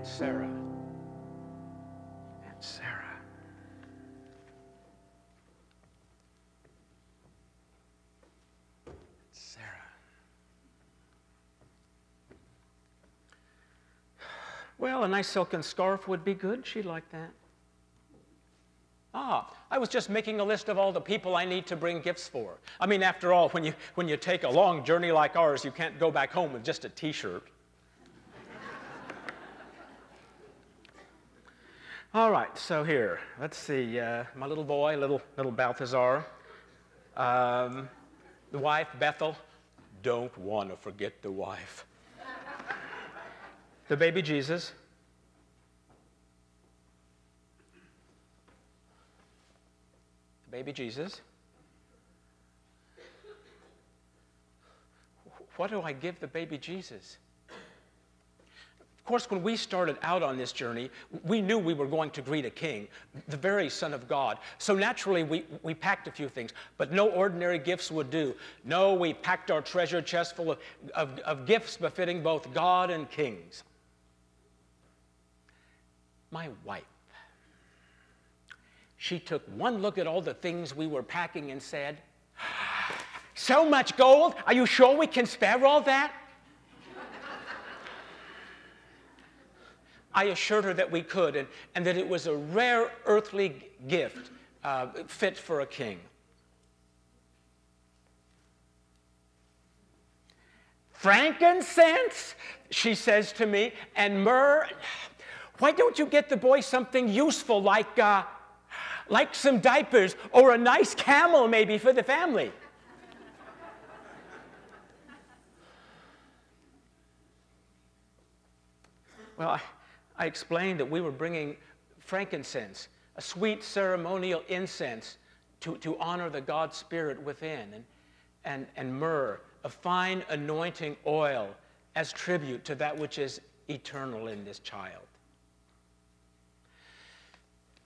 Aunt Sarah. Aunt Sarah. Sarah. Well, a nice silken scarf would be good. She'd like that. Ah, I was just making a list of all the people I need to bring gifts for. I mean, after all, when you take a long journey like ours, you can't go back home with just a T-shirt. All right, so here, let's see, my little boy, little Balthazar, the wife, Bethel, don't want to forget the wife. The baby Jesus, baby Jesus. What do I give the baby Jesus? Of course, when we started out on this journey, we knew we were going to greet a king, the very Son of God. So naturally, we packed a few things, but no ordinary gifts would do. No, we packed our treasure chest full of gifts befitting both God and kings. My wife. She took one look at all the things we were packing and said, "So much gold? Are you sure we can spare all that?" I assured her that we could, and that it was a rare earthly gift fit for a king. "Frankincense," she says to me, "and myrrh. Why don't you get the boy something useful like some diapers or a nice camel maybe for the family?" Well, I explained that we were bringing frankincense, a sweet ceremonial incense to honor the God Spirit within, and myrrh, a fine anointing oil as tribute to that which is eternal in this child.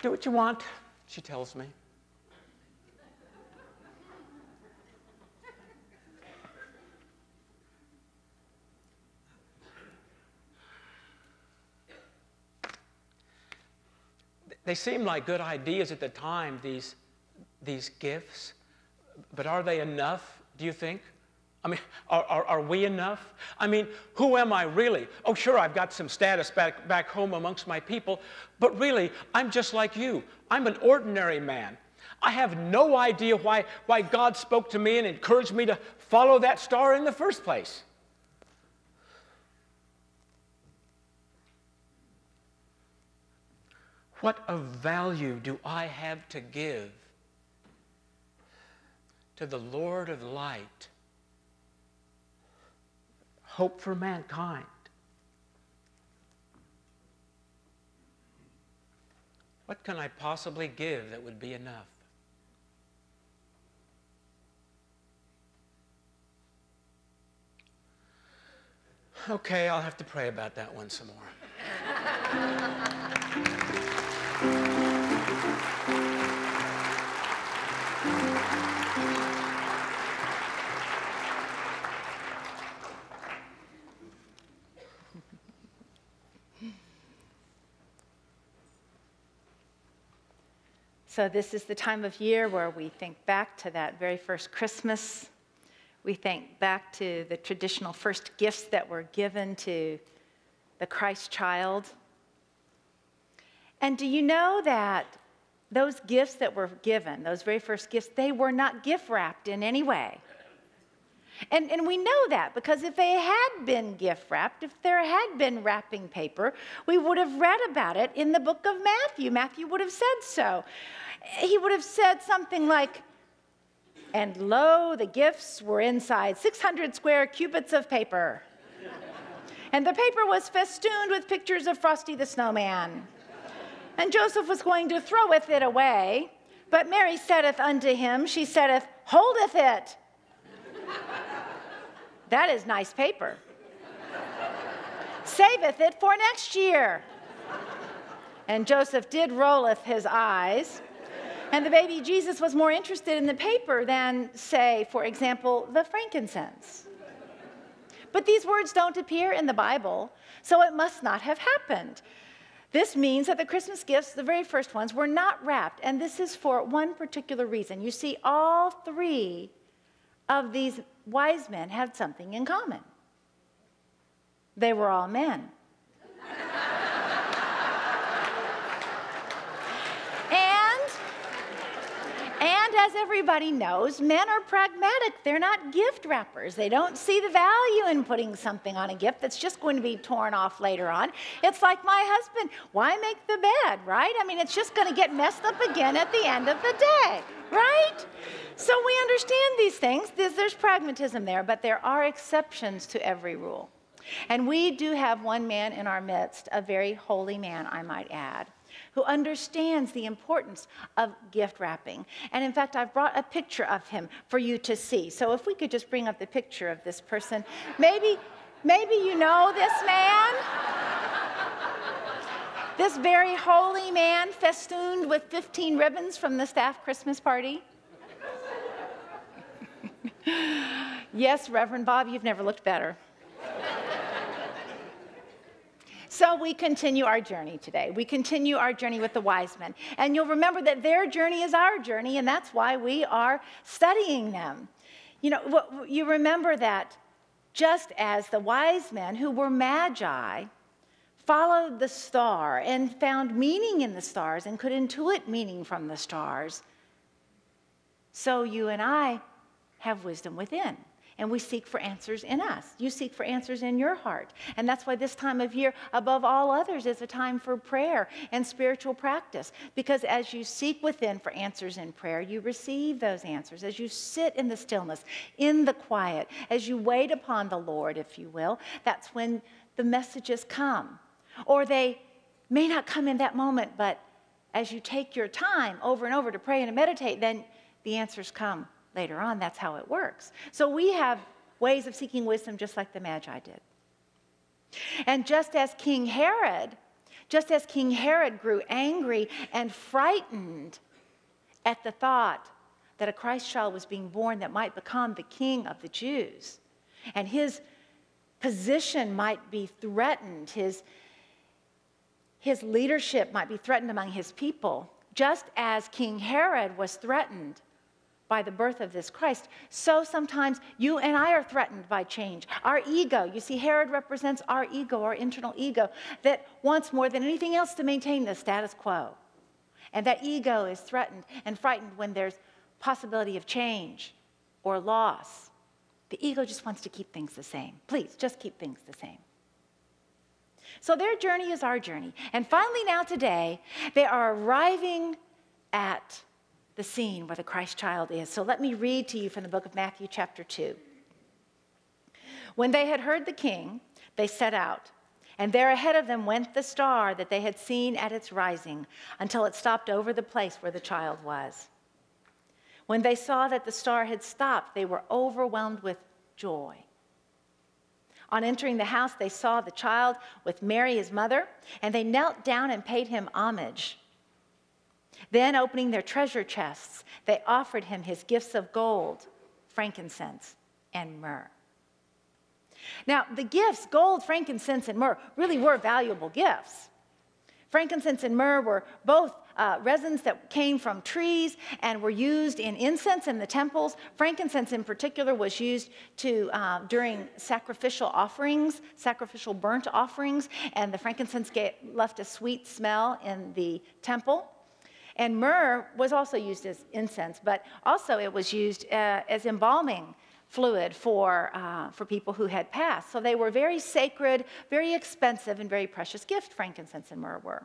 "Do what you want," she tells me. They seem like good ideas at the time, these gifts, but are they enough, do you think? I mean, are we enough? I mean, who am I really? Oh, sure, I've got some status back home amongst my people, but really, I'm just like you. I'm an ordinary man. I have no idea why God spoke to me and encouraged me to follow that star in the first place. What of value do I have to give to the Lord of light? Hope for mankind. What can I possibly give that would be enough? Okay, I'll have to pray about that one some more. So this is the time of year where we think back to that very first Christmas. We think back to the traditional first gifts that were given to the Christ child. And do you know that those gifts that were given, those very first gifts, they were not gift wrapped in any way? And we know that because if they had been gift wrapped, if there had been wrapping paper, we would have read about it in the book of Matthew. Matthew would have said so. He would have said something like, "And lo, the gifts were inside 600 square cubits of paper. And the paper was festooned with pictures of Frosty the Snowman. And Joseph was going to throweth it away. But Mary saith unto him, she saith, Holdeth it. That is nice paper. Saveth it for next year. And Joseph did rolleth his eyes. And the baby Jesus was more interested in the paper than, say, for example, the frankincense. But these words don't appear in the Bible, so it must not have happened. This means that the Christmas gifts, the very first ones, were not wrapped, and this is for one particular reason. You see, all three of these wise men had something in common. They were all men. And as everybody knows, men are pragmatic. They're not gift wrappers. They don't see the value in putting something on a gift that's just going to be torn off later on. It's like my husband. Why make the bed, right? I mean, it's just going to get messed up again at the end of the day, right? So we understand these things. There's pragmatism there, but there are exceptions to every rule. And we do have one man in our midst, a very holy man, I might add, who understands the importance of gift wrapping. And in fact, I've brought a picture of him for you to see. So if we could just bring up the picture of this person. Maybe you know this man. This very holy man festooned with 15 ribbons from the staff Christmas party. Yes, Reverend Bob, you've never looked better. So we continue our journey today. We continue our journey with the wise men. And you'll remember that their journey is our journey, and that's why we are studying them. You know, you remember that just as the wise men who were magi followed the star and found meaning in the stars and could intuit meaning from the stars, so you and I have wisdom within. And we seek for answers in us. You seek for answers in your heart. And that's why this time of year, above all others, is a time for prayer and spiritual practice. Because as you seek within for answers in prayer, you receive those answers. As you sit in the stillness, in the quiet, as you wait upon the Lord, if you will, that's when the messages come. Or they may not come in that moment, but as you take your time over and over to pray and to meditate, then the answers come later on. That's how it works. So we have ways of seeking wisdom just like the Magi did. And just as King Herod grew angry and frightened at the thought that a Christ child was being born that might become the king of the Jews, and his position might be threatened, his leadership might be threatened among his people, just as King Herod was threatened by the birth of this Christ, so sometimes you and I are threatened by change. Our ego, you see, Herod represents our ego, our internal ego, that wants more than anything else to maintain the status quo. And that ego is threatened and frightened when there's possibility of change or loss. The ego just wants to keep things the same. Please, just keep things the same. So their journey is our journey. And finally now today, they are arriving at the scene where the Christ child is. So let me read to you from the book of Matthew chapter 2. When they had heard the king, they set out, and there ahead of them went the star that they had seen at its rising, until it stopped over the place where the child was. When they saw that the star had stopped, they were overwhelmed with joy. On entering the house, they saw the child with Mary, his mother, and they knelt down and paid him homage. Then, opening their treasure chests, they offered him his gifts of gold, frankincense, and myrrh. Now, the gifts, gold, frankincense, and myrrh, really were valuable gifts. Frankincense and myrrh were both resins that came from trees and were used in incense in the temples. Frankincense in particular was used during sacrificial offerings, sacrificial burnt offerings, and the frankincense left a sweet smell in the temple. And myrrh was also used as incense, but also it was used as embalming fluid for people who had passed. So they were very sacred, very expensive, and very precious gifts, frankincense and myrrh were.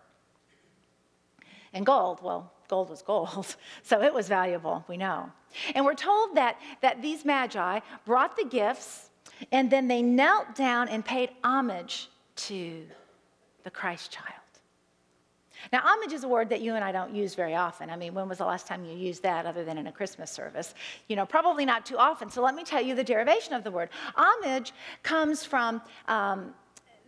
And gold, well, gold was gold, so it was valuable, we know. And we're told that these magi brought the gifts, and then they knelt down and paid homage to the Christ child. Now, homage is a word that you and I don't use very often. I mean, when was the last time you used that other than in a Christmas service? You know, probably not too often. So let me tell you the derivation of the word. Homage comes from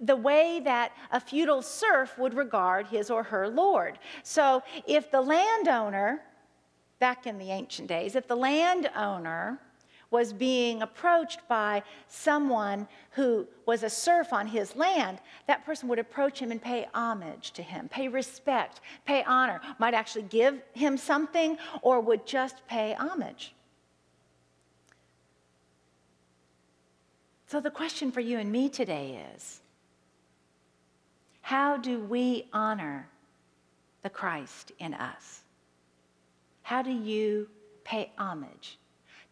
the way that a feudal serf would regard his or her lord. So if the landowner, back in the ancient days, if the landowner was being approached by someone who was a serf on his land, that person would approach him and pay homage to him, pay respect, pay honor, might actually give him something, or would just pay homage. So the question for you and me today is, how do we honor the Christ in us? How do you pay homage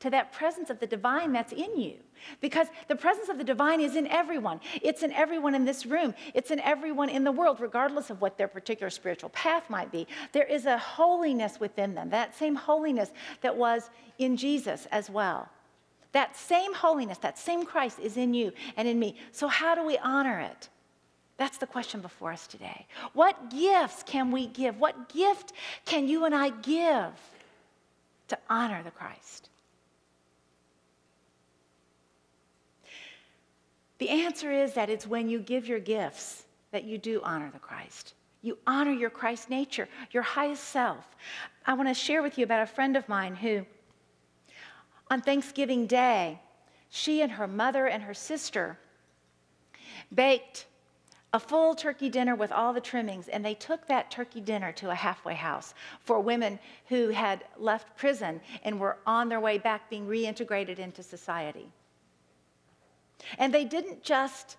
to that presence of the divine that's in you? Because the presence of the divine is in everyone. It's in everyone in this room. It's in everyone in the world, regardless of what their particular spiritual path might be. There is a holiness within them, that same holiness that was in Jesus as well. That same holiness, that same Christ is in you and in me. So how do we honor it? That's the question before us today. What gifts can we give? What gift can you and I give to honor the Christ? The answer is that it's when you give your gifts that you do honor the Christ. You honor your Christ nature, your highest self. I want to share with you about a friend of mine who, on Thanksgiving Day, she and her mother and her sister baked a full turkey dinner with all the trimmings, and they took that turkey dinner to a halfway house for women who had left prison and were on their way back being reintegrated into society. And they didn't just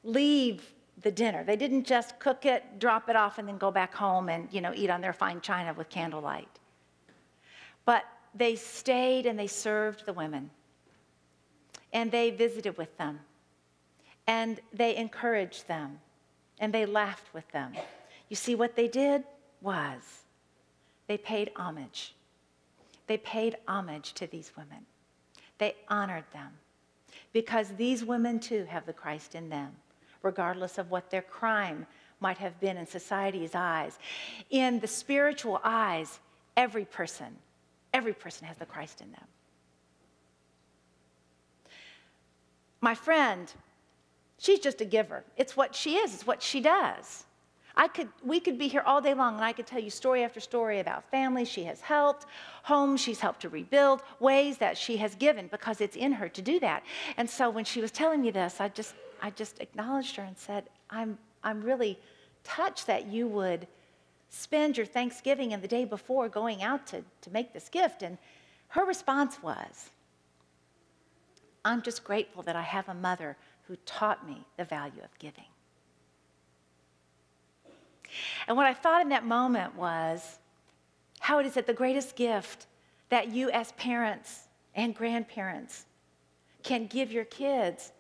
leave the dinner. They didn't just cook it, drop it off, and then go back home and, eat on their fine china with candlelight. But they stayed and they served the women. And they visited with them. And they encouraged them. And they laughed with them. You see, what they did was they paid homage. They paid homage to these women. They honored them. Because these women too have the Christ in them, regardless of what their crime might have been in society's eyes. In the spiritual eyes, every person has the Christ in them. My friend, she's just a giver. It's what she is. It's what she does. We could be here all day long, and I could tell you story after story about families she has helped, homes she's helped to rebuild, ways that she has given, because it's in her to do that. And so when she was telling me this, I just acknowledged her and said, I'm really touched that you would spend your Thanksgiving and the day before going out to make this gift. And her response was, I'm just grateful that I have a mother who taught me the value of giving. And what I thought in that moment was how it is that the greatest gift that you as parents and grandparents can give your kids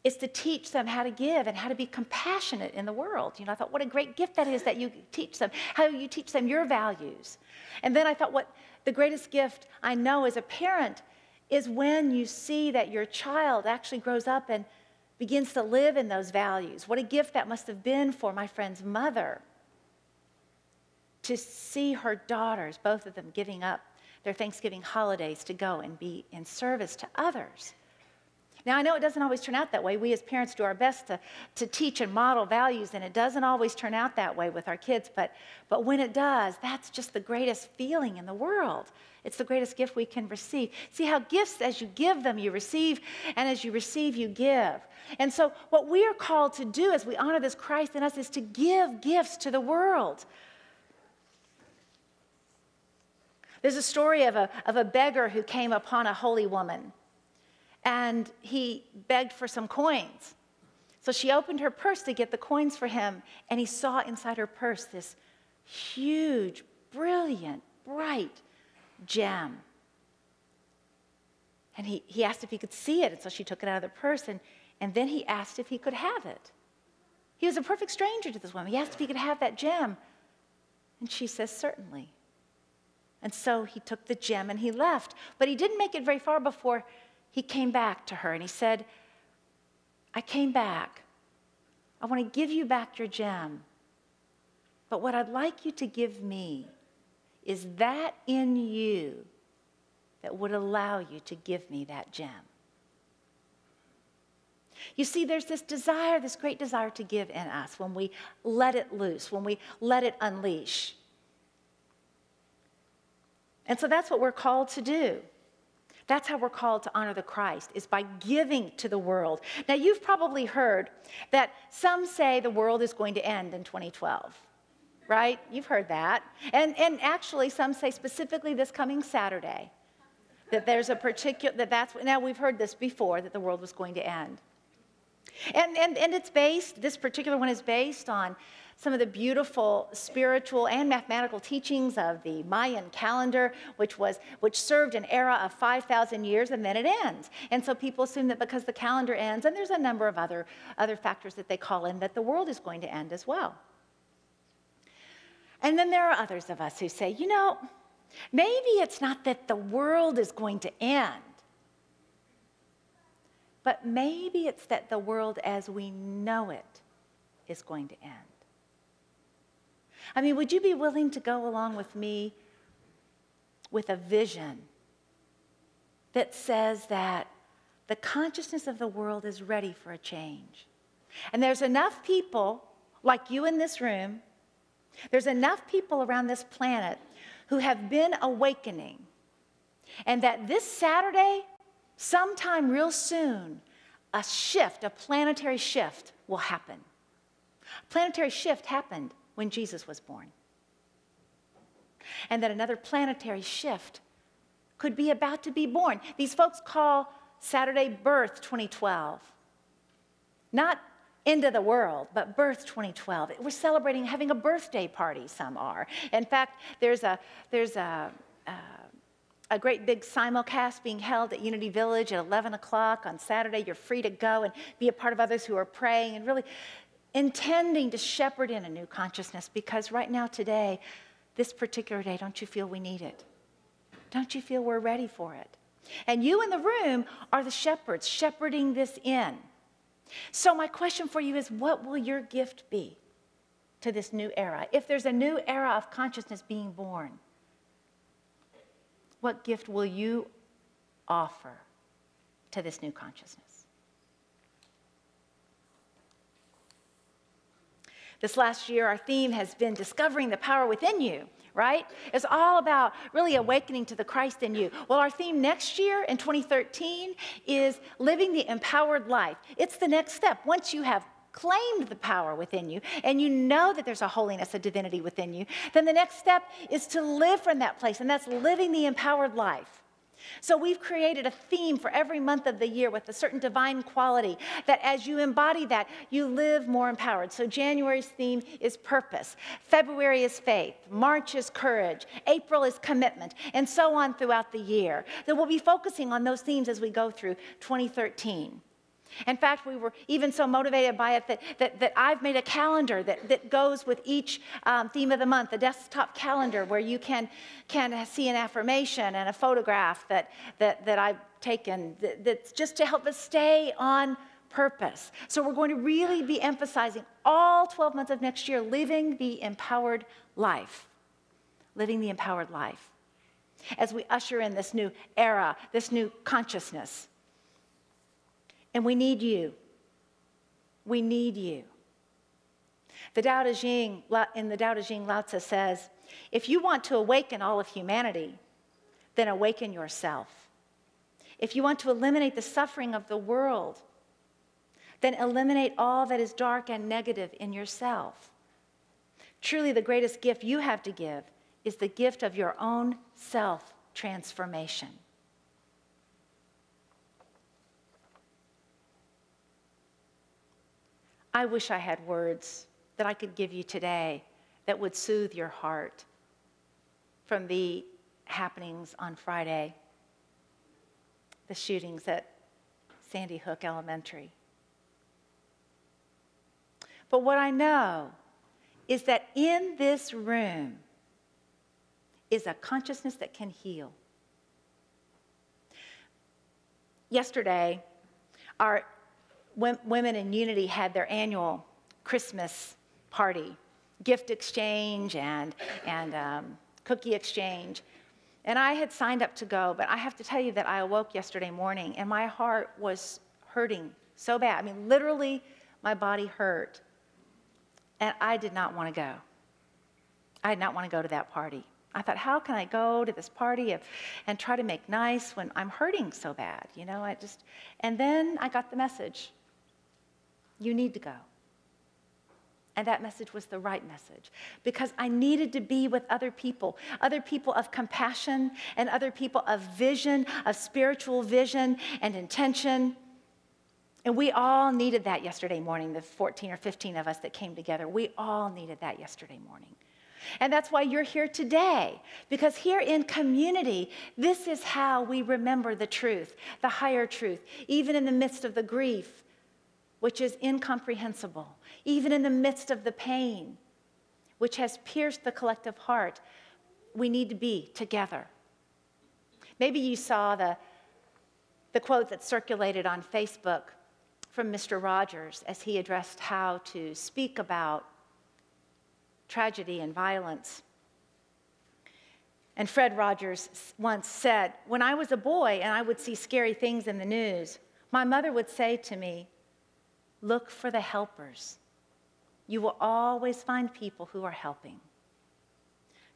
is to teach them how to give and how to be compassionate in the world. I thought, what a great gift that is that you teach them, how you teach them your values. And then I thought, what the greatest gift I know as a parent is when you see that your child actually grows up and begins to live in those values. What a gift that must have been for my friend's mother to see her daughters, both of them, giving up their Thanksgiving holidays to go and be in service to others. Now, I know it doesn't always turn out that way. We as parents do our best to teach and model values, and it doesn't always turn out that way with our kids. But when it does, that's just the greatest feeling in the world. It's the greatest gift we can receive. See how gifts, as you give them, you receive, and as you receive, you give. And so what we are called to do as we honor this Christ in us is to give gifts to the world. There's a story of a beggar who came upon a holy woman. And he begged for some coins. So she opened her purse to get the coins for him, and he saw inside her purse this huge, brilliant, bright gem. And he asked if he could see it, and so she took it out of the purse, and then he asked if he could have it. He was a perfect stranger to this woman. He asked if he could have that gem, and she says, certainly. And so he took the gem and he left, but he didn't make it very far before he came back to her, and he said, I came back. I want to give you back your gem. But what I'd like you to give me is that in you that would allow you to give me that gem. You see, there's this desire, this great desire to give in us when we let it loose, when we let it unleash. And so that's what we're called to do. That's how we're called to honor the Christ, is by giving to the world. Now, you've probably heard that some say the world is going to end in 2012, right? You've heard that. And actually, some say specifically this coming Saturday, that there's a particular, now we've heard this before, that the world was going to end. And it's based, this particular one is based on some of the beautiful spiritual and mathematical teachings of the Mayan calendar, which served an era of 5,000 years, and then it ends. And so people assume that because the calendar ends, and there's a number of other factors that they call in, that the world is going to end as well. And then there are others of us who say, you know, maybe it's not that the world is going to end, but maybe it's that the world as we know it is going to end. I mean, would you be willing to go along with me with a vision that says that the consciousness of the world is ready for a change? And there's enough people like you in this room, there's enough people around this planet who have been awakening, and that this Saturday, sometime real soon, a planetary shift will happen. A planetary shift happened when Jesus was born. And that another planetary shift could be about to be born. These folks call Saturday Birth 2012. Not end of the world, but Birth 2012. We're celebrating having a birthday party, some are. In fact, there's a great big simulcast being held at Unity Village at 11 o'clock on Saturday. You're free to go and be a part of others who are praying and really intending to shepherd in a new consciousness, because right now, today, this particular day, don't you feel we need it? Don't you feel we're ready for it? And you in the room are the shepherds, shepherding this in. So my question for you is, what will your gift be to this new era? If there's a new era of consciousness being born, what gift will you offer to this new consciousness? This last year, our theme has been discovering the power within you, right? It's all about really awakening to the Christ in you. Well, our theme next year in 2013 is living the empowered life. It's the next step. Once you have claimed the power within you and you know that there's a holiness, a divinity within you, then the next step is to live from that place, and that's living the empowered life. So we've created a theme for every month of the year with a certain divine quality that as you embody that, you live more empowered. So January's theme is purpose. February is faith. March is courage. April is commitment, and so on throughout the year. That we'll be focusing on those themes as we go through 2013. In fact, we were even so motivated by it that I've made a calendar that goes with each theme of the month, a desktop calendar where you can see an affirmation and a photograph that I've taken that's just to help us stay on purpose. So we're going to really be emphasizing all 12 months of next year living the empowered life. Living the empowered life. As we usher in this new era, this new consciousness. And we need you. We need you. In the Tao Te Ching, Lao Tzu says, if you want to awaken all of humanity, then awaken yourself. If you want to eliminate the suffering of the world, then eliminate all that is dark and negative in yourself. Truly, the greatest gift you have to give is the gift of your own self-transformation. I wish I had words that I could give you today that would soothe your heart from the happenings on Friday, the shootings at Sandy Hook Elementary. But what I know is that in this room is a consciousness that can heal. Yesterday, our Women in Unity had their annual Christmas party, gift exchange and cookie exchange. And I had signed up to go, but I have to tell you that I awoke yesterday morning and my heart was hurting so bad. I mean, literally, my body hurt. And I did not want to go. I did not want to go to that party. I thought, how can I go to this party and try to make nice when I'm hurting so bad? And then I got the message. You need to go. And that message was the right message, because I needed to be with other people of compassion and other people of vision, of spiritual vision and intention. And we all needed that yesterday morning, the 14 or 15 of us that came together. We all needed that yesterday morning. And that's why you're here today, because here in community, this is how we remember the truth, the higher truth, even in the midst of the grief, which is incomprehensible, even in the midst of the pain, which has pierced the collective heart. We need to be together. Maybe you saw the quote that circulated on Facebook from Mr. Rogers as he addressed how to speak about tragedy and violence. And Fred Rogers once said, when I was a boy and I would see scary things in the news, my mother would say to me, look for the helpers. You will always find people who are helping.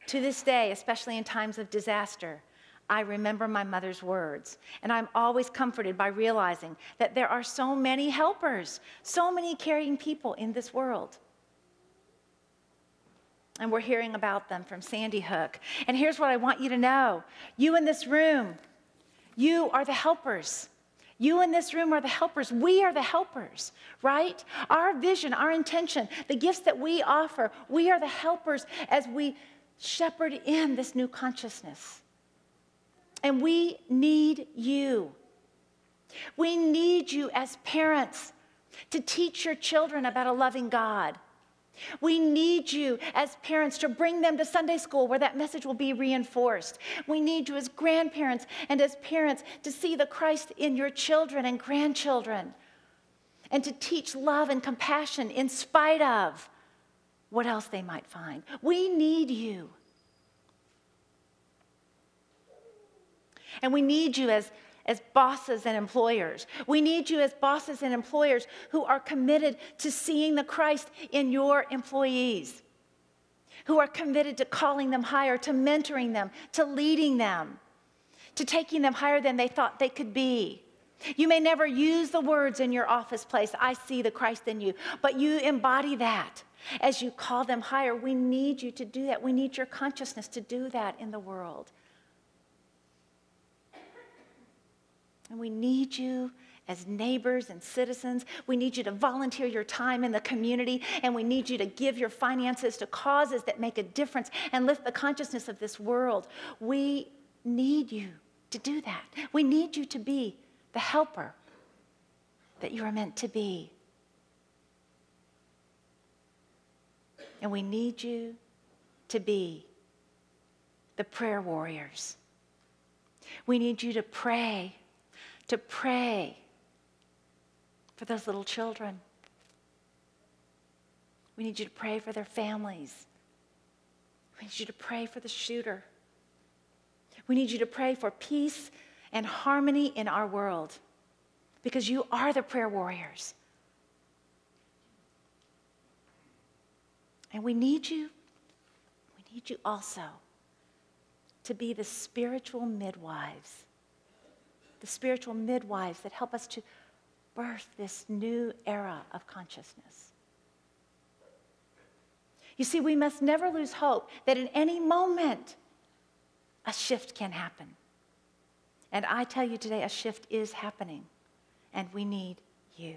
To this day, especially in times of disaster, I remember my mother's words, and I'm always comforted by realizing that there are so many helpers, so many caring people in this world. And we're hearing about them from Sandy Hook. And here's what I want you to know. You in this room, you are the helpers. You in this room are the helpers. We are the helpers, right? Our vision, our intention, the gifts that we offer, we are the helpers as we shepherd in this new consciousness. And we need you. We need you as parents to teach your children about a loving God. We need you as parents to bring them to Sunday school where that message will be reinforced. We need you as grandparents and as parents to see the Christ in your children and grandchildren, and to teach love and compassion in spite of what else they might find. We need you. And we need you as bosses and employers. We need you as bosses and employers who are committed to seeing the Christ in your employees, who are committed to calling them higher, to mentoring them, to leading them, to taking them higher than they thought they could be. You may never use the words in your office place, I see the Christ in you, but you embody that as you call them higher. We need you to do that. We need your consciousness to do that in the world. And we need you as neighbors and citizens. We need you to volunteer your time in the community, and we need you to give your finances to causes that make a difference and lift the consciousness of this world. We need you to do that. We need you to be the helper that you are meant to be. And we need you to be the prayer warriors. We need you to pray for those little children. We need you to pray for their families. We need you to pray for the shooter. We need you to pray for peace and harmony in our world, because you are the prayer warriors. And we need you also to be the spiritual midwives that help us to birth this new era of consciousness. You see, we must never lose hope that in any moment a shift can happen. And I tell you today, a shift is happening, and we need you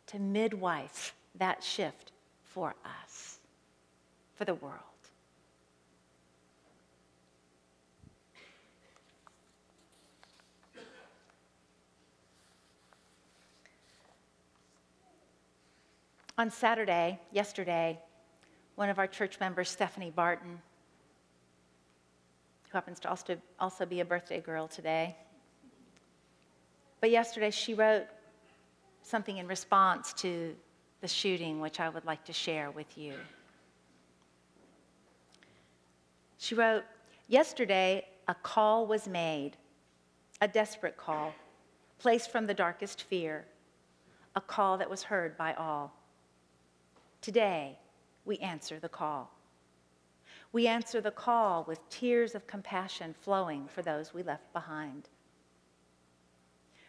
to midwife that shift for us, for the world. On Saturday, yesterday, one of our church members, Stephanie Barton, who happens to also be a birthday girl today, but yesterday she wrote something in response to the shooting, which I would like to share with you. She wrote, "Yesterday, a call was made, a desperate call, placed from the darkest fear, a call that was heard by all. Today, we answer the call. We answer the call with tears of compassion flowing for those we left behind.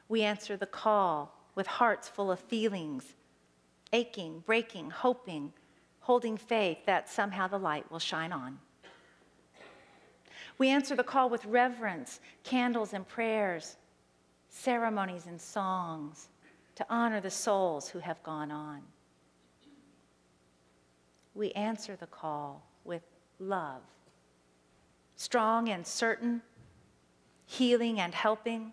We answer the call with hearts full of feelings, aching, breaking, hoping, holding faith that somehow the light will shine on. We answer the call with reverence, candles and prayers, ceremonies and songs to honor the souls who have gone on. We answer the call with love, strong and certain, healing and helping,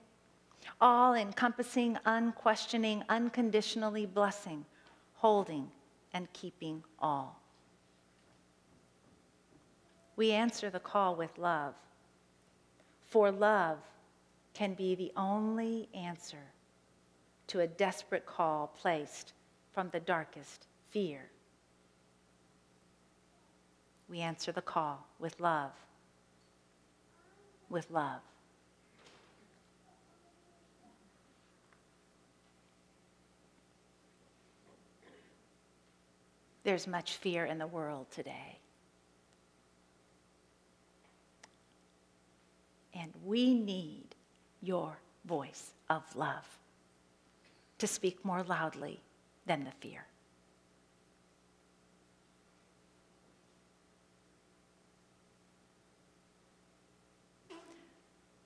all-encompassing, unquestioning, unconditionally blessing, holding and keeping all. We answer the call with love, for love can be the only answer to a desperate call placed from the darkest fear. We answer the call with love, with love. There's much fear in the world today. And we need your voice of love to speak more loudly than the fear.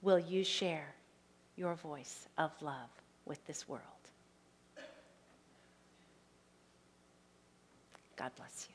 Will you share your voice of love with this world? God bless you.